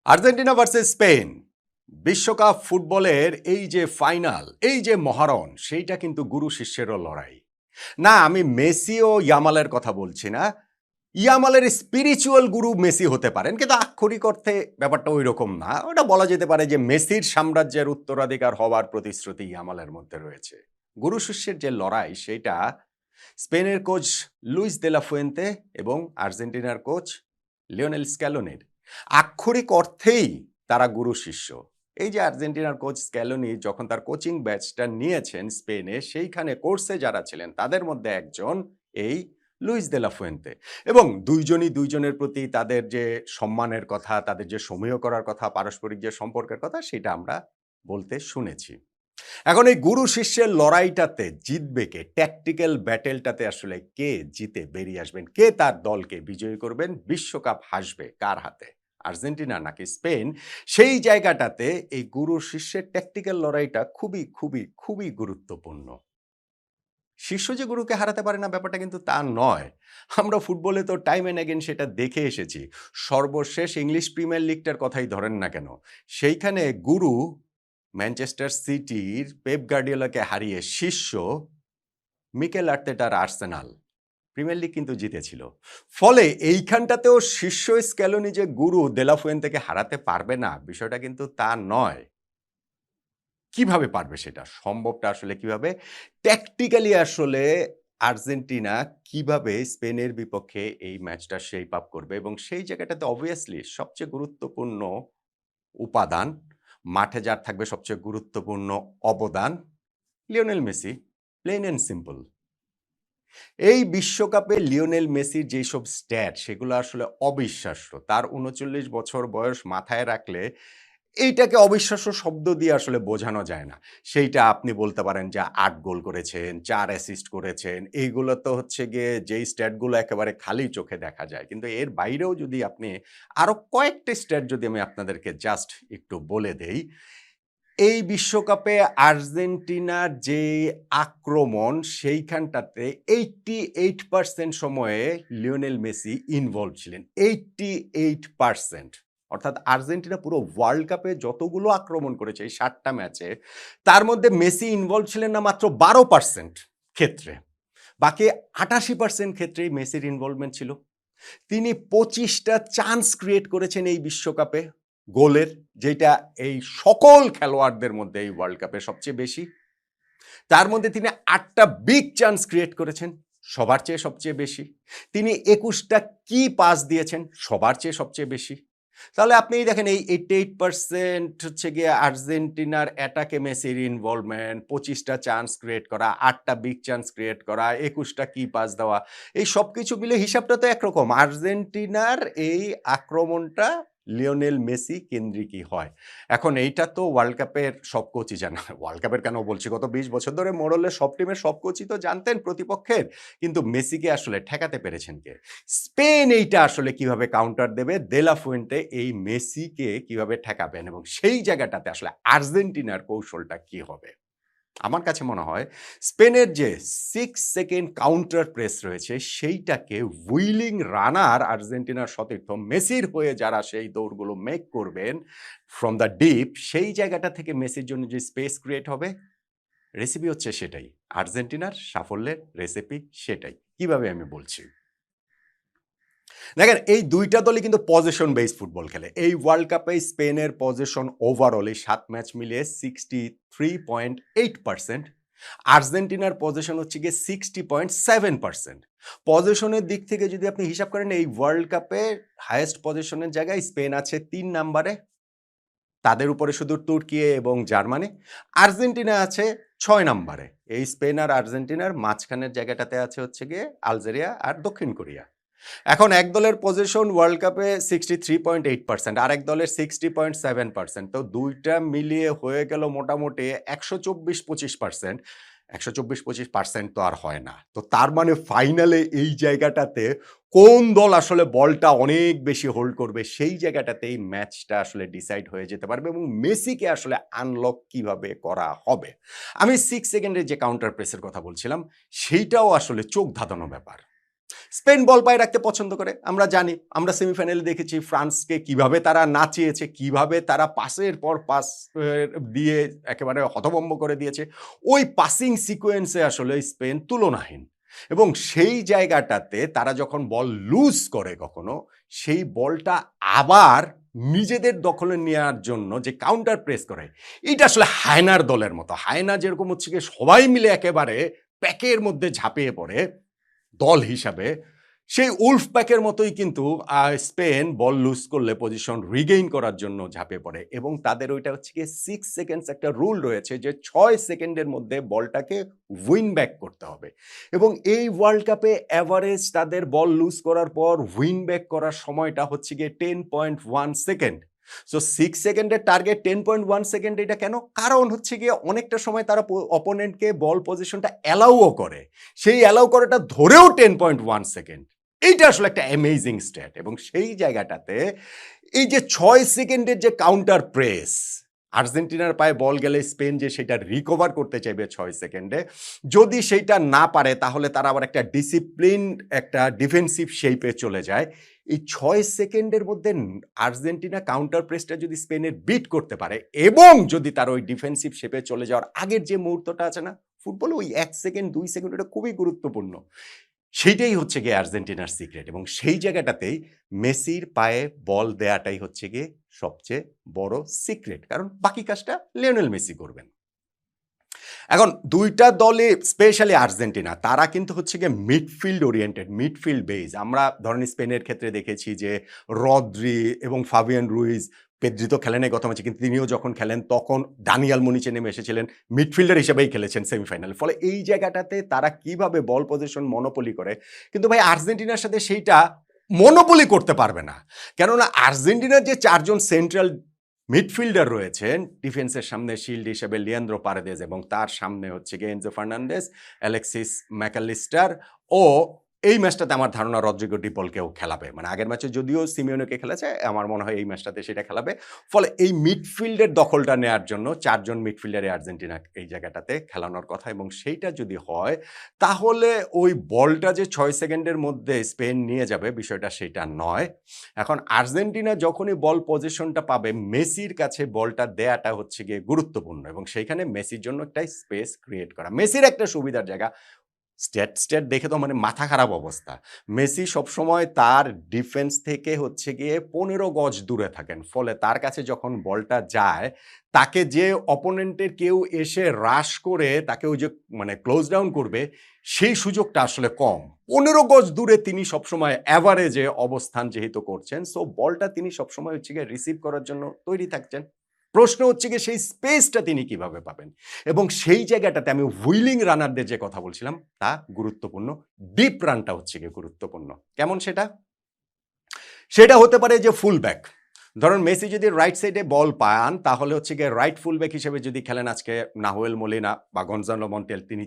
Argentina versus Spain বিশ্বকাপ ফুটবলের এই যে ফাইনাল, এই যে মহারণ, সেইটা কিন্তু গুরু শিষ্যেরও লড়াই। না, আমি মেসি ও ইয়ামালের কথা বলছি না। ইয়ামালের স্পিরিচুয়াল গুরু মেসি হতে পারেন, কিন্তু আক্ষরিক অর্থে ব্যাপারটা ওই রকম না। ওটা বলা যেতে পারে যে মেসির সাম্রাজ্যের উত্তরাধিকার হওয়ার প্রতিশ্রুতি ইয়ামালের মধ্যে রয়েছে। গুরু শিষ্যের যে লড়াই, সেইটা স্পেনের coach Luis de la Fuente এবং আর্জেন্টিনার কোচ লিওনেল স্ক্যালোনির। আক্ষরিক অর্থেই তারা গুরু শিষ্য। এই যে আর্জেন্টিনার কোচ স্ক্যালোনি যখন তার কোচিং ব্যাচটা নিয়েছেন স্পেনে, সেইখানে কোর্সে যারা ছিলেন তাদের মধ্যে একজন এই লুইস দে লা ফুয়েন্তে। এবং দুইজনই দুইজনের প্রতি তাদের যে সম্মানের কথা, তাদের যে সমীহ করার কথা, পারস্পরিক যে সম্পর্কের কথা, সেটা আমরা বলতে শুনেছি। এখন এই গুরু শিষ্যের লড়াইটাতে জিতবে কে? ট্যাকটিক্যাল ব্যাটেলটাতে আসলে কে জিতে বেরিয়ে আসবেন? কে তার দলকে বিজয়ী করবেন? বিশ্বকাপ হাসবে কার হাতে? আর্জেন্টিনা নাকি স্পেন? সেই জায়গাটাতে এই গুরু শিষ্যের ট্যাকটিক্যাল লড়াইটা খুবই খুবই খুবই গুরুত্বপূর্ণ। শিষ্য যে গুরুকে হারাতে পারে না, ব্যাপারটা কিন্তু তা নয়। আমরা ফুটবলে তো টাইম অ্যান্ড অ্যাগেন সেটা দেখে এসেছি। সর্বশেষ ইংলিশ প্রিমিয়ার লিগটার কথাই ধরেন না কেন, সেইখানে গুরু ম্যানচেস্টার সিটির পেপ গার্ডিওলাকে হারিয়ে শিষ্য মিকেল আর্তেটার আর্সেনাল প্রিমিয়ার লিগ কিন্তু জিতেছিল। ফলে এইখানটাতেও শিষ্য স্ক্যালোনি যে গুরু দে লা ফুয়েন্তেকে হারাতে পারবে না, বিষয়টা কিন্তু তা নয়। কিভাবে পারবে সেটা? সম্ভবটা আসলে কিভাবে? ট্যাকটিক্যালি আসলে আর্জেন্টিনা কিভাবে স্পেনের বিপক্ষে এই ম্যাচটা শেপ আপ করবে, এবং সেই জায়গাটাতে অবভিয়াসলি সবচেয়ে গুরুত্বপূর্ণ উপাদান, মাঠে যার থাকবে সবচেয়ে গুরুত্বপূর্ণ অবদান, Lionel Messi. Plain and simple. এই বিশ্বকাপে লিওনেল মেসির যেসব স্ট্যাট, সেগুলো আসলে অবিশ্বাস্য। তার ৩৯ বছর বয়স মাথায় রাখলে এইটাকে অবিশ্বাস্য শব্দ দিয়ে আসলে বোঝানো যায় না। সেইটা আপনি বলতে পারেন যে ৮ গোল করেছেন, ৪ অ্যাসিস্ট করেছেন। এইগুলো তো হচ্ছে গিয়ে যেই স্ট্যাটগুলো একেবারে খালি চোখে দেখা যায়। কিন্তু এর বাইরেও যদি আপনি আরো কয়েকটা স্ট্যাট যদি আমি আপনাদেরকে জাস্ট একটু বলে দেই। এই বিশ্বকাপে আর্জেন্টিনার যে আক্রমণ, সেইখানটাতে 88% সময়ে লিওনেল মেসি ইনভলভ ছিলেন। 88%। অর্থাৎ আর্জেন্টিনা পুরো ওয়ার্ল্ড কাপে যতগুলো আক্রমণ করেছে এই ৭ টা ম্যাচে, তার মধ্যে মেসি ইনভলভ ছিলেন না মাত্র 12% ক্ষেত্রে। বাকি 88% ক্ষেত্রেই মেসির ইনভলভমেন্ট ছিল। তিনি ২৫ টা চান্স ক্রিয়েট করেছেন এই বিশ্বকাপে গোলের, যেটা এই সকল খেলোয়াড়দের মধ্যে এই ওয়ার্ল্ড কাপে সবচেয়ে বেশি। তার মধ্যে তিনি ৮ টা বিগ চান্স ক্রিয়েট করেছেন, সবার চেয়ে সবচেয়ে বেশি। তিনি ২১ টা কি পাস দিয়েছেন, সবার চেয়ে সবচেয়ে বেশি। তাহলে আপনি দেখেন এই 88% হচ্ছে গিয়ে আর্জেন্টিনার অ্যাটাকে মেসির ইনভলভমেন্ট, ২৫ টা চান্স ক্রিয়েট করা, ৮ টা বিগ চান্স ক্রিয়েট করা, ২১ টা কি পাস দেওয়া। এই সবকিছু মিলে হিসাবটা তো একরকম। আর্জেন্টিনার এই আক্রমণটা লিওনেল মেসি কেন্দ্রিকই হয়। এখন এইটা তো ওয়ার্ল্ড কাপের সব কোচই জানে। ওয়ার্ল্ড কাপের কেন বলছি, গত ২০ বছর ধরে মোরলে সব টিমের সব কোচই তো জানতেন প্রতিপক্ষের। কিন্তু মেসিকে আসলে ঠেকাতে পেরেছেন কে? স্পেন এইটা আসলে কিভাবে কাউন্টার দেবে, দে লা ফুয়েন্তে এই মেসিকে কিভাবে ঠেকাবেন, এবং সেই জায়গাটাতে আসলে আর্জেন্টিনার কৌশলটা কি হবে? আমার কাছে মনে হয় স্পেনের যে 6 সেকেন্ড কাউন্টার প্রেস রয়েছে, সেইটাকে উইলিং রানার আর্জেন্টিনার সতীর্থ মেসির হয়ে যারা সেই দৌড়গুলো মেক করবেন ফ্রম দ্য ডিপ, সেই জায়গাটা থেকে মেসির জন্য যে স্পেস ক্রিয়েট হবে, রেসিপি হচ্ছে সেটাই। আর্জেন্টিনার সাফল্যের রেসিপি সেটাই। কিভাবে আমি বলছি? দেখেন, এই ২ টা দলই কিন্তু পজেশন বেসড ফুটবল খেলে। এই ওয়ার্ল্ড কাপে স্পেনের পজেশন ওভারঅল এই ৭ ম্যাচ মিলিয়ে 63.8%। আর্জেন্টিনার পজেশন হচ্ছে গিয়ে 60.7%। পজেশনের দিক থেকে যদি আপনি হিসাব করেন, এই ওয়ার্ল্ড কাপে হাইয়েস্ট পজেশনের জায়গায় স্পেন আছে ৩ নাম্বারে। তাদের উপরে শুধু তুর্কি এবং জার্মানি। আর্জেন্টিনা আছে ৬ নাম্বারে। এই স্পেন আর আর্জেন্টিনার মাঝখানের জায়গাটাতে আছে হচ্ছে গিয়ে আলজেরিয়া আর দক্ষিণ কোরিয়া। এখন এক দলের পজিশন ওয়ার্ল্ড কাপে 63.8%, আরেক দলের 60.7%। তো ২ টা মিলিয়ে হয়ে গেল মোটামুটি ১২৪-২৫%। ১২৪-২৫% তো আর হয় না। তো তার মানে ফাইনালে এই জায়গাটাতে কোন দল আসলে বলটা অনেক বেশি হোল্ড করবে, সেই জায়গাটাতে এই ম্যাচটা আসলে ডিসাইড হয়ে যেতে পারবে, এবং মেসিকে আসলে আনলক কিভাবে করা হবে। আমি 6 সেকেন্ডের যে কাউন্টার প্রেসের কথা বলছিলাম, সেইটাও আসলে চোখ ধাঁধানো ব্যাপার। স্পেন বল পায়ে রাখতে পছন্দ করে, আমরা জানি। আমরা সেমিফাইনালে দেখেছি ফ্রান্সকে কিভাবে তারা নাচিয়েছে, কিভাবে তারা পাসের পর পাস দিয়ে একেবারে হতভম্ব করে দিয়েছে। ওই পাসিং সিকোয়েন্সে আসলে স্পেন তুলনাহীন। এবং সেই জায়গাটাতে তারা যখন বল লুজ করে কখনো, সেই বলটা আবার নিজেদের দখলে নেওয়ার জন্য যে কাউন্টার প্রেস করে, এটা আসলে হায়নার দলের মতো। হায়না যেরকম হচ্ছে গিয়ে সবাই মিলে একেবারে প্যাকের মধ্যে ঝাঁপিয়ে পড়ে দল হিসাবে, সেই উলফ প্যাকের মতোই কিন্তু স্পেন বল লুজ করলে পজিশন রিগেইন করার জন্য ঝাঁপিয়ে পড়ে। এবং তাদের ওইটা হচ্ছে গিয়ে 6 সেকেন্ডস একটা রুল রয়েছে যে 6 সেকেন্ডের মধ্যে বলটাকে উইন ব্যাক করতে হবে। এবং এই ওয়ার্ল্ড কাপে অ্যাভারেজ তাদের বল লুজ করার পর উইন ব্যাক করার সময়টা হচ্ছে গিয়ে 10.1 সেকেন্ড। সো 6 সেকেন্ডের টার্গেট 10.1 সেকেন্ড, এটা কেন? কারণ হচ্ছে গিয়ে অনেকটা সময় তারা অপোনেন্টকে বল পজিশনটা অ্যালাউও করে, সেই অ্যালাউ করাটা ধরেও 10.1 সেকেন্ড। এইটা আসলে একটা অ্যামেজিং স্ট্যাট। এবং সেই জায়গাটাতে এই যে 6 সেকেন্ডের যে কাউন্টার প্রেস, আর্জেন্টিনার পায়ে বল গেলে স্পেন যে সেটা রিকভার করতে চাইবে 6 সেকেন্ডে, যদি সেইটা না পারে তাহলে তারা আবার একটা ডিসিপ্লিন একটা ডিফেন্সিভ শেপে চলে যায়। এই 6 সেকেন্ডের মধ্যে আর্জেন্টিনা কাউন্টার প্রেসটা যদি স্পেনের বিট করতে পারে এবং যদি তার ওই ডিফেন্সিভ শেপে চলে যাওয়ার আগের যে মুহূর্তটা আছে না, ফুটবলে ওই 1 সেকেন্ড 2 সেকেন্ড এটা খুবই গুরুত্বপূর্ণ। সেইটাই হচ্ছে গিয়ে আর্জেন্টিনার সিক্রেট। এবং সেই জায়গাটাতেই মেসির পায়ে বল দেয়াটাই হচ্ছে গিয়ে সবচেয়ে বড় সিক্রেট, কারণ বাকি কাজটা লিওনেল মেসি করবেন। এখন দুইটা দলে স্পেশালি আর্জেন্টিনা, তারা কিন্তু হচ্ছে গিয়ে মিডফিল্ড ওরিয়েন্টেড, মিডফিল্ড বেজ। আমরা ধরেন স্পেনের ক্ষেত্রে দেখেছি যে রদ্রি এবং ফাবিয়ান রুইজ, পেদ্রি তো খেলেন গত ম্যাচে, কিন্তু তিনিও যখন খেলেন তখন দানিয়াল মুনিচে নেমে এসেছিলেন, মিডফিল্ডার হিসেবেই খেলেছেন সেমিফাইনাল। ফলে এই জায়গাটাতে তারা কিভাবে বল পজিশন মনোপলি করে, কিন্তু ভাই আর্জেন্টিনার সাথে সেইটা মনোপলি করতে পারবে না। কেননা আর্জেন্টিনার যে 4 জন সেন্ট্রাল মিডফিল্ডার রয়েছেন, ডিফেন্সের সামনে শিল্ড হিসেবে লিয়ান্দ্রো পারেদেজ এবং তার সামনে হচ্ছে গিয়ে এনজো ফার্নান্ডেজ, অ্যালেক্সিস ম্যাকালিস্টার ও এই ম্যাচটাতে আমার ধারণা রদ্রিগো ডি পলকেও খেলাবে। মানে আগের ম্যাচে যদিও সিমিওনেকে খেলেছে, আমার মনে হয় এই ম্যাচটাতে সেটা খেলাবে। ফলে এই মিডফিল্ডের দখলটা নেওয়ার জন্য 4 জন মিডফিল্ডারে আর্জেন্টিনা এই জায়গাটাতে খেলানোর কথা। এবং সেইটা যদি হয় তাহলে ওই বলটা যে 6 সেকেন্ডের মধ্যে স্পেন নিয়ে যাবে, বিষয়টা সেইটা নয়। এখন আর্জেন্টিনা যখনই বল পজিশনটা পাবে, মেসির কাছে বলটা দেয়াটা হচ্ছে গিয়ে গুরুত্বপূর্ণ এবং সেইখানে মেসির জন্য একটা স্পেস ক্রিয়েট করা। মেসির একটা সুবিধার জায়গা, স্ট্যাট দেখে তো মানে মাথা খারাপ অবস্থা। মেসি সবসময় তার ডিফেন্স থেকে হচ্ছে গিয়ে 15 গজ দূরে থাকেন। ফলে তার কাছে যখন বলটা যায়, তাকে যে অপোনেন্টের কেউ এসে রাশ করে তাকে ওই যে মানে ক্লোজ ডাউন করবে, সেই সুযোগটা আসলে কম। 15 গজ দূরে তিনি সবসময় অ্যাভারেজে অবস্থান যেহেতু করছেন, সো বলটা তিনি সবসময় হচ্ছে গিয়ে রিসিভ করার জন্য তৈরি থাকছেন। প্রশ্ন হচ্ছে গিয়ে সেই স্পেসটা তিনি কিভাবে পাবেন। এবং সেই জায়গাটাতে আমি হুইলিং রানারদের যে কথা বলছিলাম তা গুরুত্বপূর্ণ। ডিপ রানটা হচ্ছে গিয়ে গুরুত্বপূর্ণ। কেমন সেটা? সেটা হতে পারে যে ফুল ব্যাক। ধরুন মেসি যদি রাইট সাইডে বল পান, তাহলে হচ্ছে গিয়ে রাইট ফুল ব্যাক হিসেবে যদি খেলেন আজকে নাহুয়েল মলিনা বা গনজালো মন্টিয়েল, তিনি